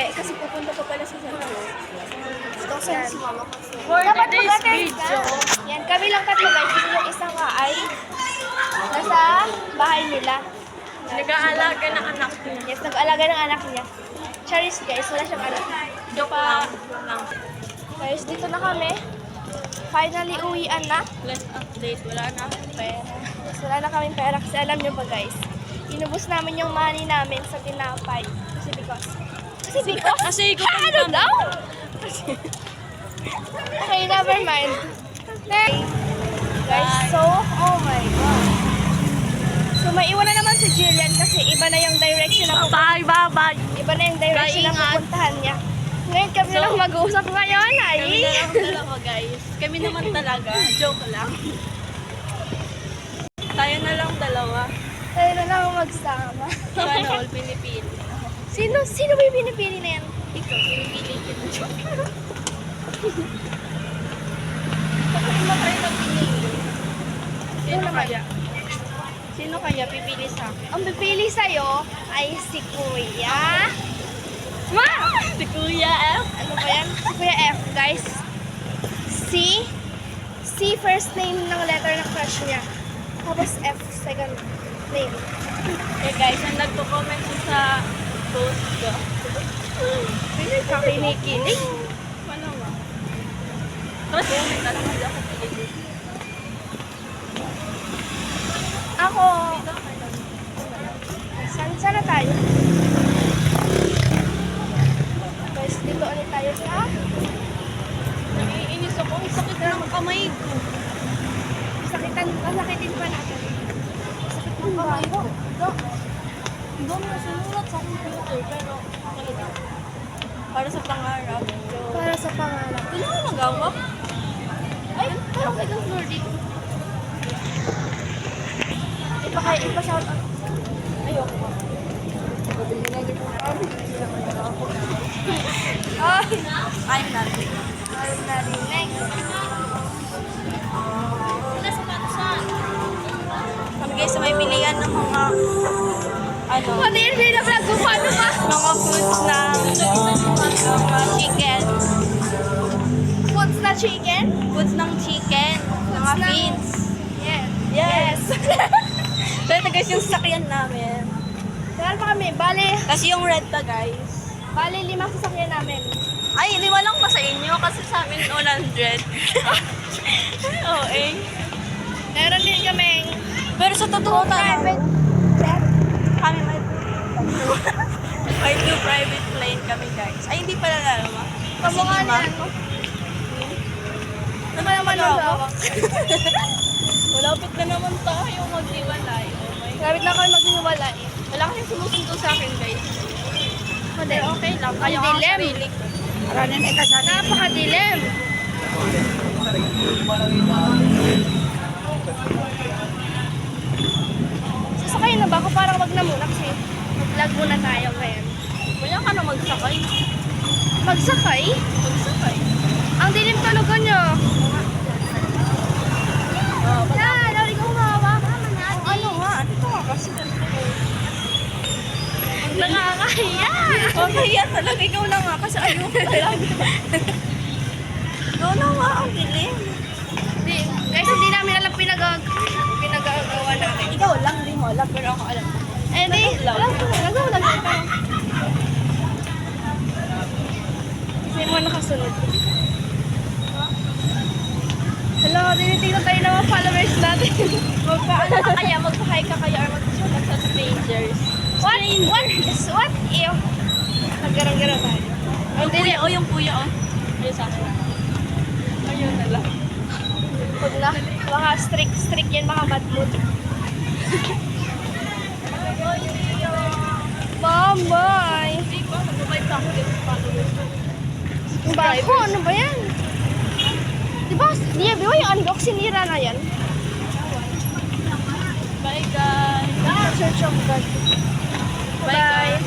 kasi pupunta pa pala sa Santo. Yan. For Dapat today's mag-attend ka. video, Yan, kami lang tatlo guys. Kasi yung isa nga ay nasa bahay nila. nag-aalaga ng anak niya. Yes, nag-alaga ng anak niya. Charis guys, wala siyang anak. Joke lang. Guys, dito na kami. Finally, uwian na. Last update, wala na akong pera. Yes, wala na kaming pera kasi alam niyo ba guys, inubos namin yung money namin sa tinapay. Kasi because? Kasi ikaw Ano daw? Okay, never mind. Next. Guys, so, oh my God. So, maiwan na naman si Jillian kasi iba na yung direction na Bye. Iba na yung direction na Ingat. pupuntahan niya. Ngayon kami lang mag-uusap ngayon, ay. Kami na lang dalawa guys. Kami naman talaga. Joke lang. Tayo na lang dalawa. Tayo na lang magsama. Sana all pinipili. Sino ba yung pinipili na yan? Ikaw, pinipili kita. Joke lang. Bakit mo tayo nagpili? Sino kaya? Sino kaya pipili sa akin? Ang pipili sa'yo ay si Kuya. Ma! Si Kuya F. Ano ba yan? Si Kuya F, guys. C first name ng letter ng crush niya. Tapos F second name. Eh guys, ang nagpo-comment siya sa post ko. Kakinikilig. Ano ba? Tapos comment na lang hindi ako pili. Ako. Saan na tayo? Guys, dito ulit tayo sa... Naiinis ako. Ang sakit ng kamay ko. Kasakitin pa natin. Sakit ng kamay ko. Hindi mo nasunulat sa computer, pero okay lang. Para sa pangarap. So, Para sa pangalan. ito na magawa. Ay, parang may kang floor dito. Ipa-shout out. Ayoko pa. Ay! I'm not. I'm not in next. Wala sa patusan. Kami guys, may bilihan ng mga ano, Ano yun? Hindi na vlog ko. Paano ba? mga foods na chicken. Foods na chicken? Foods ng chicken. Mga ng- beans. Yes. Yes. So ito guys yung sasakyan namin. Saan pa kami? Bale, Kasi yung red to guys. 5 sasakyan namin. Ay, hindi lang pa sa inyo kasi sa amin 100. Oo eh. Meron din kaming Pero sa totoo private talaga, jet. kami may two private plane kami guys. Ay, hindi pala dalawa. Kasi Kamukha lima. niya, no? Naman naman hawak. Malapit na naman tayo maghiwalay. Oh my God. Gamit na kami maghiwalay. Wala kasing sumusundo sa akin guys. Hindi. Okay lang. Ang Kaya ang dilim. sarili ko. Napakadilim. Sasakay na ba ako? Parang wag na muna kasi mag-vlog muna tayo ngayon. Wala ka na magsakay. Magsakay? Magsakay. Ang dilim talaga niya. Yan, lari ko humawak. Ano nga? Ito nga kasi ganito. Nakakahiya. Okay yan talaga. Ikaw na nga kasi ayoko talaga. Ikaw na nga ang dilim. Guys, hindi namin alam pinagagawa namin. Ikaw lang, hindi mo alam. Pero ako alam. Eh, di, alam ko. Nagawag lang tayo. Kasi mo nakasunod. Hello, tinitingnan tayo ng mga followers natin. Magpaano ka kaya? Magpa-hi ka kaya or mag-chat sa strangers? What if? Naggarang-garang tayo. Yung kuya, oh, yung kuya, oh. Ayun sa akin. Ayun na lang. Huwag na. Mga strict yan, mga bad mood. Bye-bye. Hindi ko, mag-bye sa akin yung followers. Ang baho, ano ba yan? Diba, yung unlock, sinira na yan. Bye guys. Church of God. Bye guys.